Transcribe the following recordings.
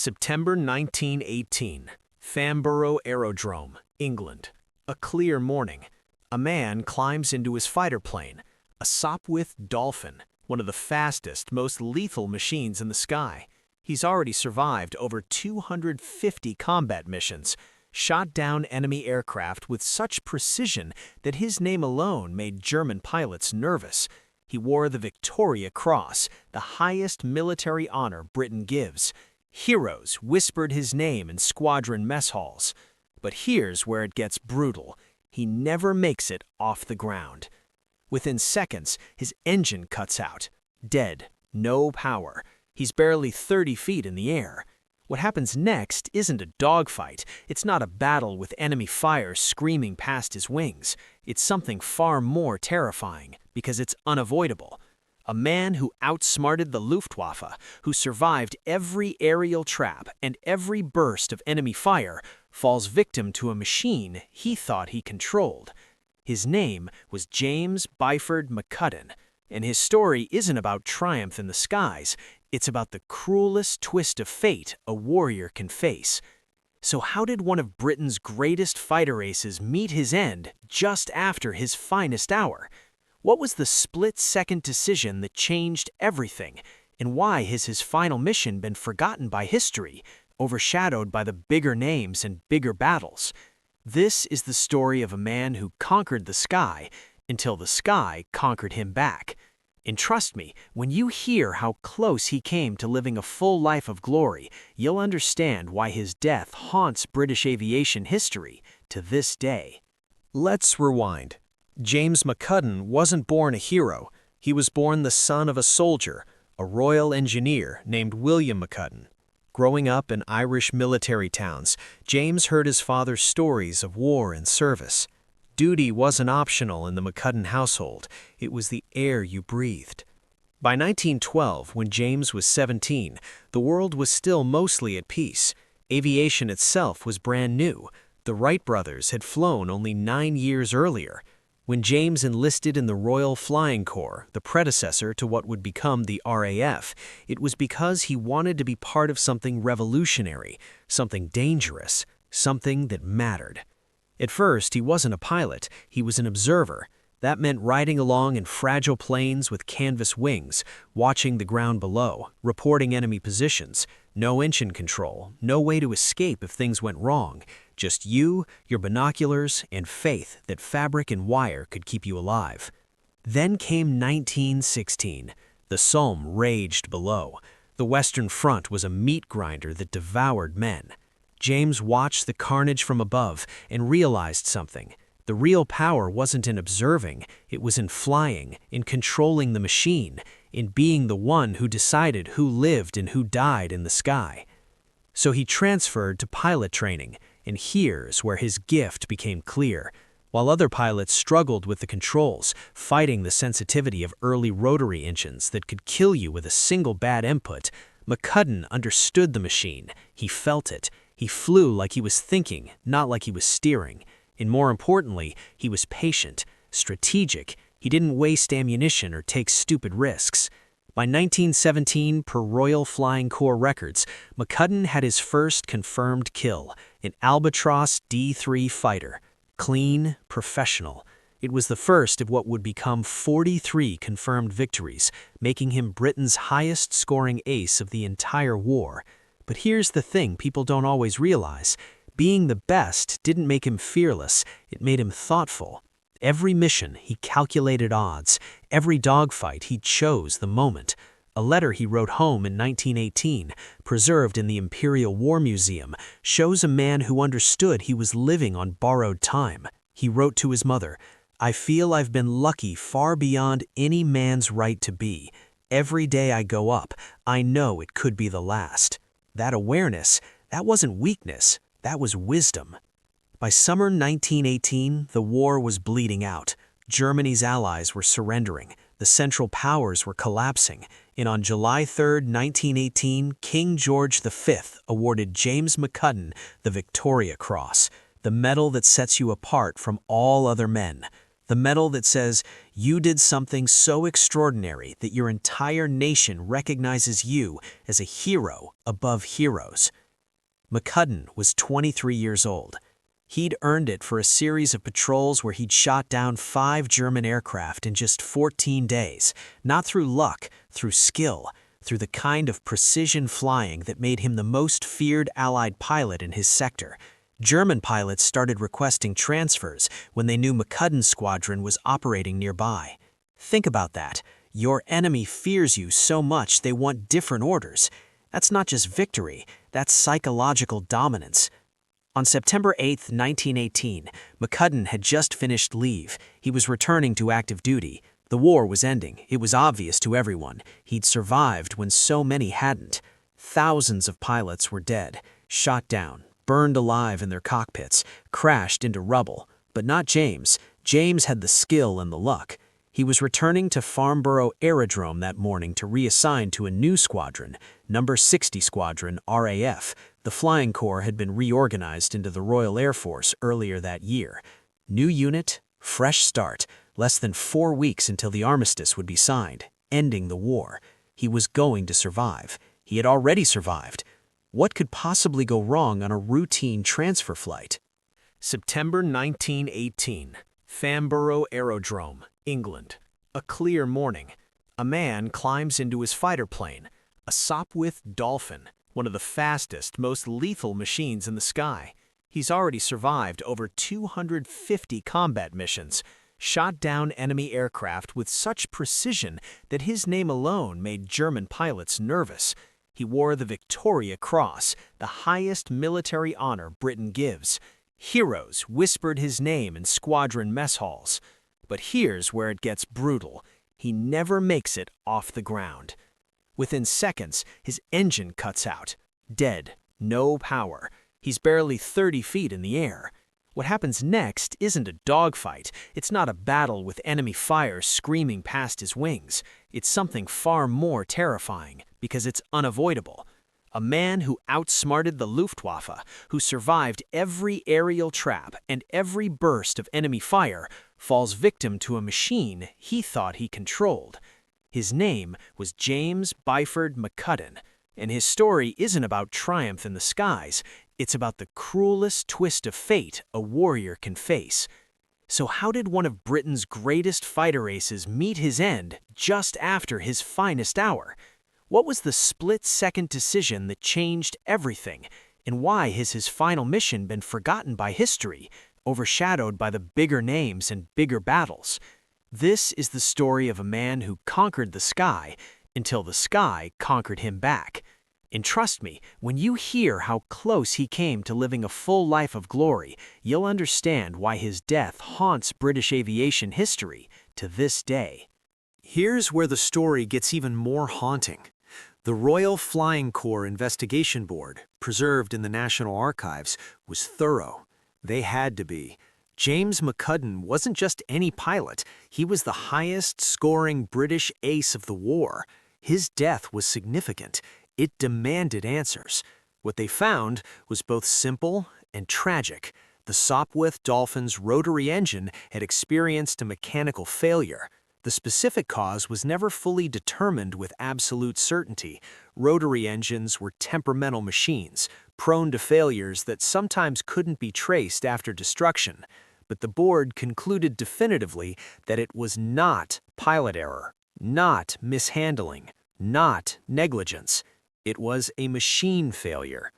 September 1918, Farnborough Aerodrome, England. A clear morning. A man climbs into his fighter plane, a Sopwith Dolphin, one of the fastest, most lethal machines in the sky. He's already survived over 250 combat missions, shot down enemy aircraft with such precision that his name alone made German pilots nervous. He wore the Victoria Cross, the highest military honor Britain gives. Heroes whispered his name in squadron mess halls. But here's where it gets brutal. He never makes it off the ground. Within seconds, his engine cuts out. Dead. No power. He's barely 30 feet in the air. What happens next isn't a dogfight. It's not a battle with enemy fire screaming past his wings. It's something far more terrifying, because it's unavoidable. A man who outsmarted the Luftwaffe, who survived every aerial trap and every burst of enemy fire, falls victim to a machine he thought he controlled. His name was James Byford McCudden, and his story isn't about triumph in the skies. It's about the cruelest twist of fate a warrior can face. So how did one of Britain's greatest fighter aces meet his end just after his finest hour? What was the split-second decision that changed everything, and why has his final mission been forgotten by history, overshadowed by the bigger names and bigger battles? This is the story of a man who conquered the sky until the sky conquered him back. And trust me, when you hear how close he came to living a full life of glory, you'll understand why his death haunts British aviation history to this day. Let's rewind. James McCudden wasn't born a hero. He was born the son of a soldier, a royal engineer named William McCudden. Growing up in Irish military towns, James heard his father's stories of war and service. Duty wasn't optional in the McCudden household. It was the air you breathed. By 1912, when James was 17, the world was still mostly at peace. Aviation itself was brand new. The Wright brothers had flown only 9 years earlier. When James enlisted in the Royal Flying Corps, the predecessor to what would become the RAF, it was because he wanted to be part of something revolutionary, something dangerous, something that mattered. At first, he wasn't a pilot, he was an observer. That meant riding along in fragile planes with canvas wings, watching the ground below, reporting enemy positions. No engine control, no way to escape if things went wrong. Just you, your binoculars, and faith that fabric and wire could keep you alive. Then came 1916. The Somme raged below. The Western Front was a meat grinder that devoured men. James watched the carnage from above and realized something. The real power wasn't in observing, it was in flying, in controlling the machine, in being the one who decided who lived and who died in the sky. So he transferred to pilot training, and here's where his gift became clear. While other pilots struggled with the controls, fighting the sensitivity of early rotary engines that could kill you with a single bad input, McCudden understood the machine. He felt it. He flew like he was thinking, not like he was steering. And more importantly, he was patient, strategic. He didn't waste ammunition or take stupid risks. By 1917, per Royal Flying Corps records, McCudden had his first confirmed kill, an Albatross D-3 fighter. Clean, professional. It was the first of what would become 43 confirmed victories, making him Britain's highest-scoring ace of the entire war. But here's the thing people don't always realize. Being the best didn't make him fearless, it made him thoughtful. Every mission, he calculated odds. Every dogfight, he chose the moment. A letter he wrote home in 1918, preserved in the Imperial War Museum, shows a man who understood he was living on borrowed time. He wrote to his mother, "I feel I've been lucky far beyond any man's right to be. Every day I go up, I know it could be the last." That awareness, that wasn't weakness, that was wisdom. By summer 1918, the war was bleeding out. Germany's allies were surrendering. The Central Powers were collapsing. And on July 3, 1918, King George V awarded James McCudden the Victoria Cross, the medal that sets you apart from all other men. The medal that says, "You did something so extraordinary that your entire nation recognizes you as a hero above heroes." McCudden was 23 years old. He'd earned it for a series of patrols where he'd shot down 5 German aircraft in just 14 days, not through luck, through skill, through the kind of precision flying that made him the most feared Allied pilot in his sector. German pilots started requesting transfers when they knew McCudden's squadron was operating nearby. Think about that. Your enemy fears you so much they want different orders. That's not just victory, that's psychological dominance. On September 8, 1918, McCudden had just finished leave. He was returning to active duty. The war was ending. It was obvious to everyone. He'd survived when so many hadn't. Thousands of pilots were dead, shot down, burned alive in their cockpits, crashed into rubble. But not James. James had the skill and the luck. He was returning to Farnborough Aerodrome that morning to reassign to a new squadron, number 60 Squadron, RAF. The Flying Corps had been reorganized into the Royal Air Force earlier that year. New unit, fresh start, less than 4 weeks until the Armistice would be signed, ending the war. He was going to survive. He had already survived. What could possibly go wrong on a routine transfer flight? September 1918, Farnborough Aerodrome, England. A clear morning. A man climbs into his fighter plane, a Sopwith Dolphin, one of the fastest, most lethal machines in the sky. He's already survived over 250 combat missions, shot down enemy aircraft with such precision that his name alone made German pilots nervous. He wore the Victoria Cross, the highest military honor Britain gives. Heroes whispered his name in squadron mess halls. But here's where it gets brutal. He never makes it off the ground. Within seconds, his engine cuts out. Dead. No power. He's barely 30 feet in the air. What happens next isn't a dogfight. It's not a battle with enemy fire screaming past his wings. It's something far more terrifying, because it's unavoidable. A man who outsmarted the Luftwaffe, who survived every aerial trap and every burst of enemy fire, falls victim to a machine he thought he controlled. His name was James Byford McCudden, and his story isn't about triumph in the skies. It's about the cruelest twist of fate a warrior can face. So how did one of Britain's greatest fighter aces meet his end just after his finest hour? What was the split-second decision that changed everything, and why has his final mission been forgotten by history, overshadowed by the bigger names and bigger battles? This is the story of a man who conquered the sky until the sky conquered him back. And trust me, when you hear how close he came to living a full life of glory, you'll understand why his death haunts British aviation history to this day. Here's where the story gets even more haunting. The Royal Flying Corps Investigation Board, preserved in the National Archives, was thorough. They had to be. James McCudden wasn't just any pilot. He was the highest-scoring British ace of the war. His death was significant. It demanded answers. What they found was both simple and tragic. The Sopwith Dolphin's rotary engine had experienced a mechanical failure. The specific cause was never fully determined with absolute certainty. Rotary engines were temperamental machines, prone to failures that sometimes couldn't be traced after destruction. But the board concluded definitively that it was not pilot error, not mishandling, not negligence. It was a machine failure.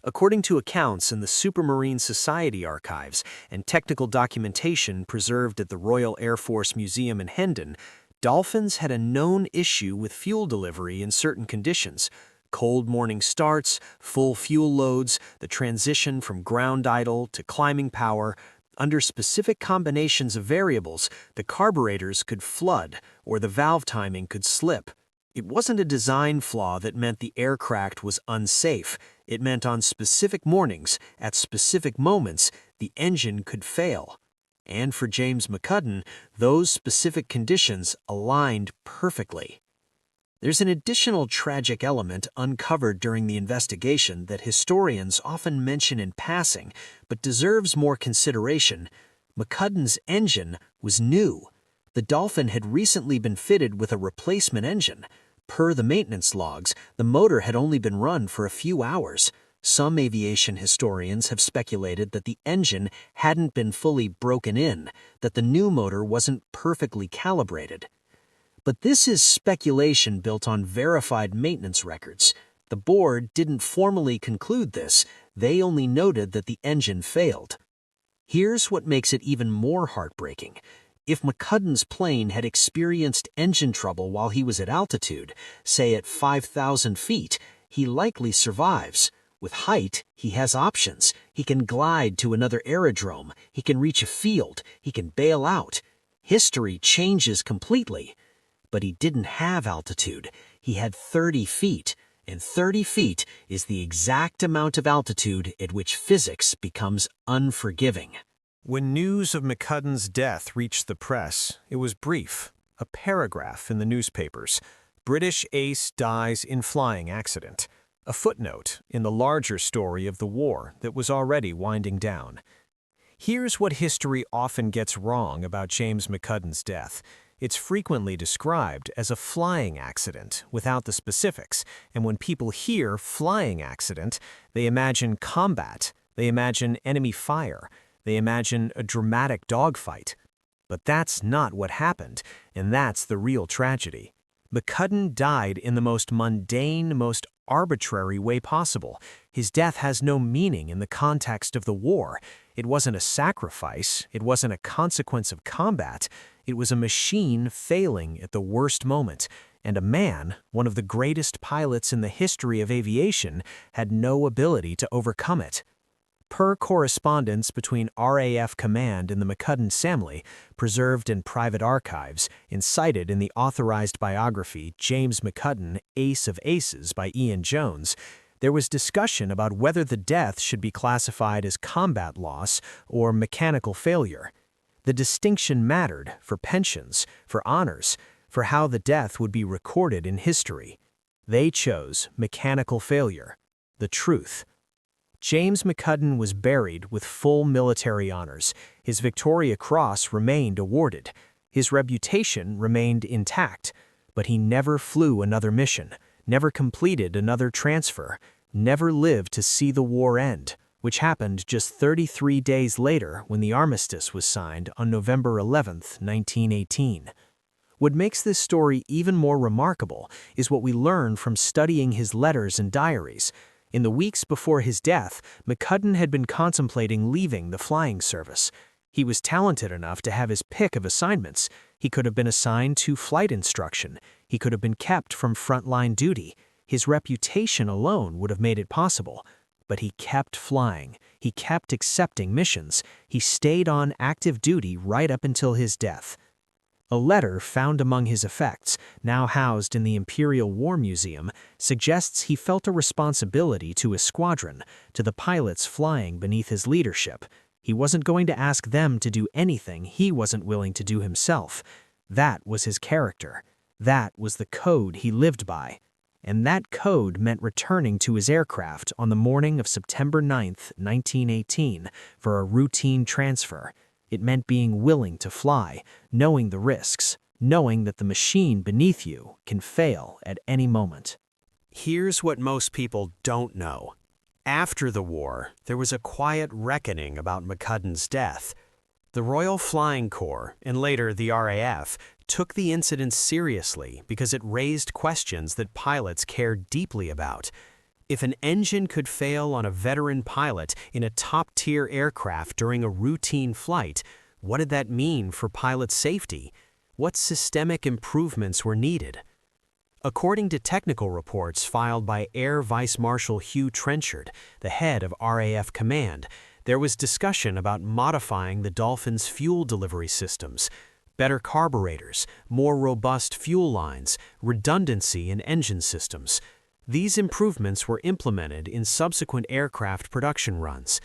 According to accounts in the Supermarine Society archives and technical documentation preserved at the Royal Air Force Museum in Hendon, Dolphins had a known issue with fuel delivery in certain conditions. Cold morning starts, full fuel loads, the transition from ground idle to climbing power. Under specific combinations of variables, the carburetors could flood or the valve timing could slip. It wasn't a design flaw that meant the aircraft was unsafe. It meant on specific mornings, at specific moments, the engine could fail. And for James McCudden, those specific conditions aligned perfectly. There's an additional tragic element uncovered during the investigation that historians often mention in passing, but deserves more consideration. McCudden's engine was new. The Dolphin had recently been fitted with a replacement engine. Per the maintenance logs, the motor had only been run for a few hours. Some aviation historians have speculated that the engine hadn't been fully broken in, that the new motor wasn't perfectly calibrated. But this is speculation built on verified maintenance records. The board didn't formally conclude this, they only noted that the engine failed. Here's what makes it even more heartbreaking. If McCudden's plane had experienced engine trouble while he was at altitude, say at 5,000 feet, he likely survives. With height, he has options. He can glide to another aerodrome, he can reach a field, he can bail out. History changes completely. But he didn't have altitude. He had 30 feet, and 30 feet is the exact amount of altitude at which physics becomes unforgiving. When news of McCudden's death reached the press, it was brief, a paragraph in the newspapers. British ace dies in flying accident. A footnote in the larger story of the war that was already winding down. Here's what history often gets wrong about James McCudden's death. It's frequently described as a flying accident without the specifics, and when people hear flying accident, they imagine combat, they imagine enemy fire, they imagine a dramatic dogfight. But that's not what happened, and that's the real tragedy. McCudden died in the most mundane, most arbitrary way possible. His death has no meaning in the context of the war. It wasn't a sacrifice, it wasn't a consequence of combat. It was a machine failing at the worst moment, and a man, one of the greatest pilots in the history of aviation, had no ability to overcome it. Per correspondence between RAF Command and the McCudden family, preserved in private archives and cited in the authorized biography James McCudden, Ace of Aces by Ian Jones, there was discussion about whether the death should be classified as combat loss or mechanical failure. The distinction mattered for pensions, for honors, for how the death would be recorded in history. They chose mechanical failure, the truth. James McCudden was buried with full military honors. His Victoria Cross remained awarded. His reputation remained intact, but he never flew another mission, never completed another transfer, never lived to see the war end, which happened just 33 days later when the Armistice was signed on November 11, 1918. What makes this story even more remarkable is what we learn from studying his letters and diaries. In the weeks before his death, McCudden had been contemplating leaving the flying service. He was talented enough to have his pick of assignments. He could have been assigned to flight instruction. He could have been kept from frontline duty. His reputation alone would have made it possible. But he kept flying. He kept accepting missions. He stayed on active duty right up until his death. A letter found among his effects, now housed in the Imperial War Museum, suggests he felt a responsibility to his squadron, to the pilots flying beneath his leadership. He wasn't going to ask them to do anything he wasn't willing to do himself. That was his character. That was the code he lived by. And that code meant returning to his aircraft on the morning of September 9, 1918, for a routine transfer. It meant being willing to fly, knowing the risks, knowing that the machine beneath you can fail at any moment. Here's what most people don't know. After the war, there was a quiet reckoning about McCudden's death. The Royal Flying Corps, and later the RAF, took the incident seriously because it raised questions that pilots cared deeply about. If an engine could fail on a veteran pilot in a top-tier aircraft during a routine flight, what did that mean for pilot safety? What systemic improvements were needed? According to technical reports filed by Air Vice Marshal Hugh Trenchard, the head of RAF Command, there was discussion about modifying the Dolphin's fuel delivery systems, better carburetors, more robust fuel lines, redundancy in engine systems. These improvements were implemented in subsequent aircraft production runs.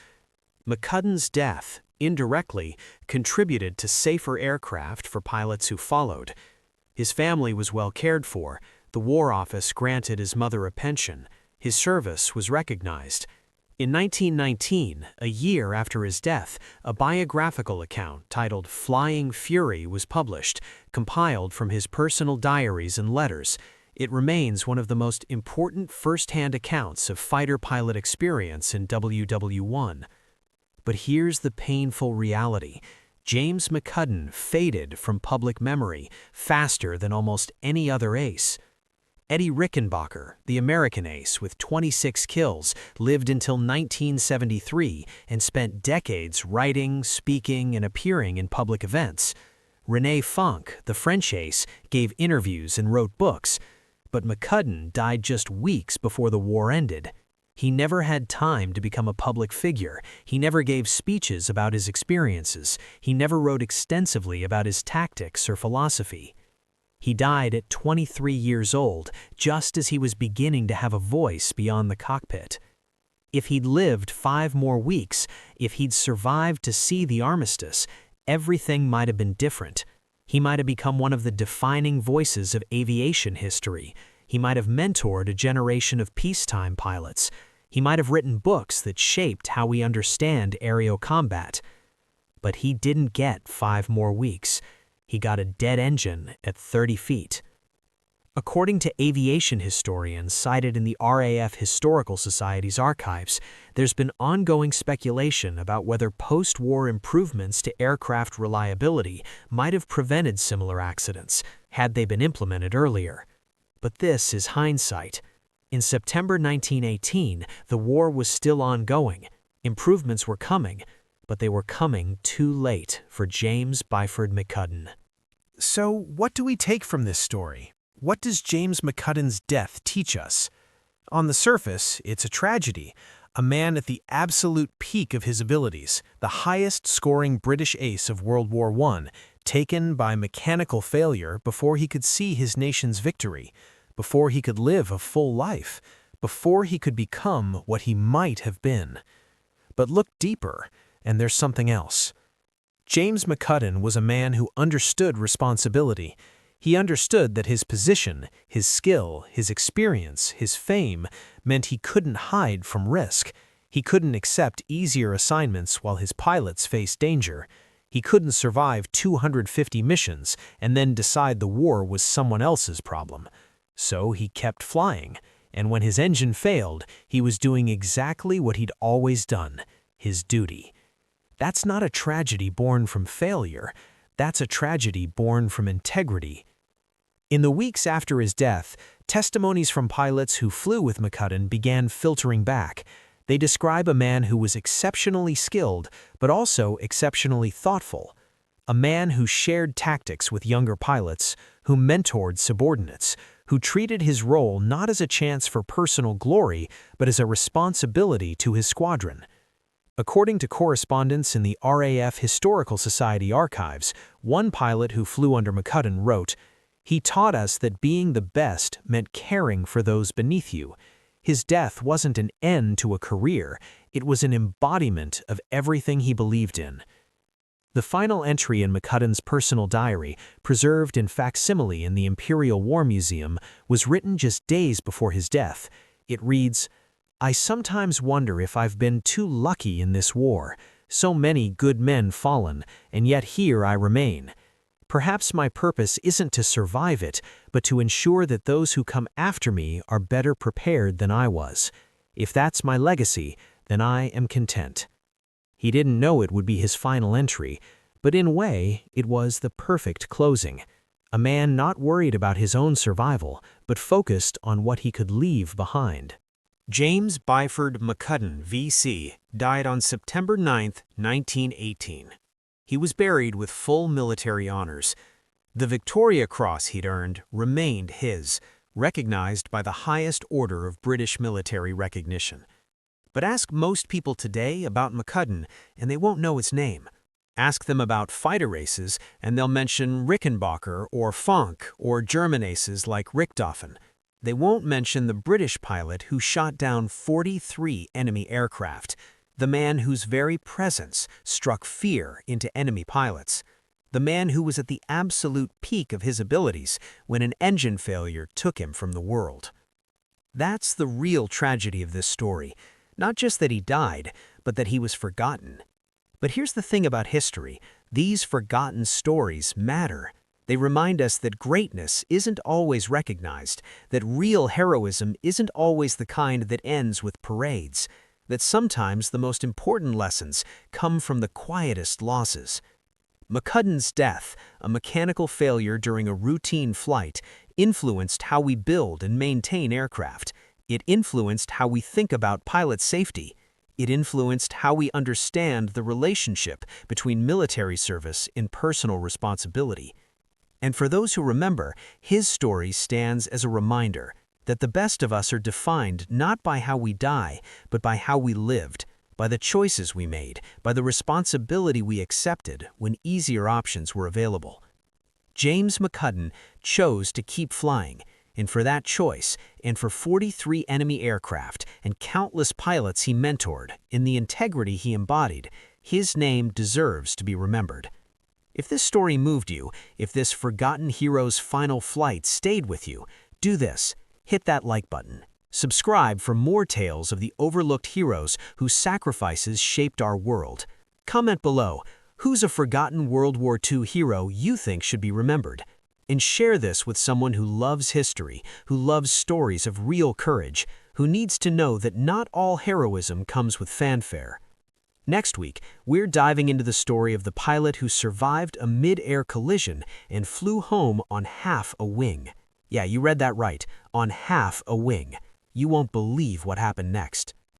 McCudden's death, indirectly, contributed to safer aircraft for pilots who followed. His family was well cared for. The War Office granted his mother a pension. His service was recognized. In 1919, a year after his death, a biographical account titled Flying Fury was published, compiled from his personal diaries and letters. It remains one of the most important first-hand accounts of fighter pilot experience in WWII. But here's the painful reality. James McCudden faded from public memory faster than almost any other ace. Eddie Rickenbacker, the American ace with 26 kills, lived until 1973 and spent decades writing, speaking, and appearing in public events. René Fonck, the French ace, gave interviews and wrote books, but McCudden died just weeks before the war ended. He never had time to become a public figure. He never gave speeches about his experiences. He never wrote extensively about his tactics or philosophy. He died at 23 years old, just as he was beginning to have a voice beyond the cockpit. If he'd lived 5 more weeks, if he'd survived to see the Armistice, everything might have been different. He might have become one of the defining voices of aviation history. He might have mentored a generation of peacetime pilots. He might have written books that shaped how we understand aerial combat. But he didn't get 5 more weeks. He got a dead engine at 30 feet. According to aviation historians cited in the RAF Historical Society's archives, there's been ongoing speculation about whether post-war improvements to aircraft reliability might have prevented similar accidents had they been implemented earlier. But this is hindsight. In September 1918, the war was still ongoing. Improvements were coming, but they were coming too late for James Byford McCudden. So, what do we take from this story? What does James McCudden's death teach us? On the surface, it's a tragedy. A man at the absolute peak of his abilities, the highest-scoring British ace of World War I, taken by mechanical failure before he could see his nation's victory, before he could live a full life, before he could become what he might have been. But look deeper, and there's something else. James McCudden was a man who understood responsibility. He understood that his position, his skill, his experience, his fame meant he couldn't hide from risk. He couldn't accept easier assignments while his pilots faced danger. He couldn't survive 250 missions and then decide the war was someone else's problem. So he kept flying, and when his engine failed, he was doing exactly what he'd always done, his duty. That's not a tragedy born from failure. That's a tragedy born from integrity. In the weeks after his death, testimonies from pilots who flew with McCudden began filtering back. They describe a man who was exceptionally skilled, but also exceptionally thoughtful. A man who shared tactics with younger pilots, who mentored subordinates, who treated his role not as a chance for personal glory, but as a responsibility to his squadron. According to correspondence in the RAF Historical Society archives, one pilot who flew under McCudden wrote, "He taught us that being the best meant caring for those beneath you. His death wasn't an end to a career, it was an embodiment of everything he believed in." The final entry in McCudden's personal diary, preserved in facsimile in the Imperial War Museum, was written just days before his death. It reads, "I sometimes wonder if I've been too lucky in this war. So many good men fallen, and yet here I remain. Perhaps my purpose isn't to survive it, but to ensure that those who come after me are better prepared than I was. If that's my legacy, then I am content." He didn't know it would be his final entry, but in a way, it was the perfect closing. A man not worried about his own survival, but focused on what he could leave behind. James Byford McCudden, V.C., died on September 9, 1918. He was buried with full military honors. The Victoria Cross he'd earned remained his, recognized by the highest order of British military recognition. But ask most people today about McCudden, and they won't know his name. Ask them about fighter races, and they'll mention Rickenbacker or Fonck or German aces like Richthofen. They won't mention the British pilot who shot down 43 enemy aircraft, the man whose very presence struck fear into enemy pilots, the man who was at the absolute peak of his abilities when an engine failure took him from the world. That's the real tragedy of this story. Not just that he died, but that he was forgotten. But here's the thing about history. These forgotten stories matter. They remind us that greatness isn't always recognized, that real heroism isn't always the kind that ends with parades, that sometimes the most important lessons come from the quietest losses. McCudden's death, a mechanical failure during a routine flight, influenced how we build and maintain aircraft. It influenced how we think about pilot safety. It influenced how we understand the relationship between military service and personal responsibility. And for those who remember, his story stands as a reminder that the best of us are defined not by how we die, but by how we lived, by the choices we made, by the responsibility we accepted when easier options were available. James McCudden chose to keep flying, and for that choice, and for 43 enemy aircraft and countless pilots he mentored, in the integrity he embodied, his name deserves to be remembered. If this story moved you, if this forgotten hero's final flight stayed with you, do this. Hit that like button. Subscribe for more tales of the overlooked heroes whose sacrifices shaped our world. Comment below, who's a forgotten World War II hero you think should be remembered? And share this with someone who loves history, who loves stories of real courage, who needs to know that not all heroism comes with fanfare. Next week, we're diving into the story of the pilot who survived a mid-air collision and flew home on half a wing. Yeah, you read that right, on half a wing. You won't believe what happened next.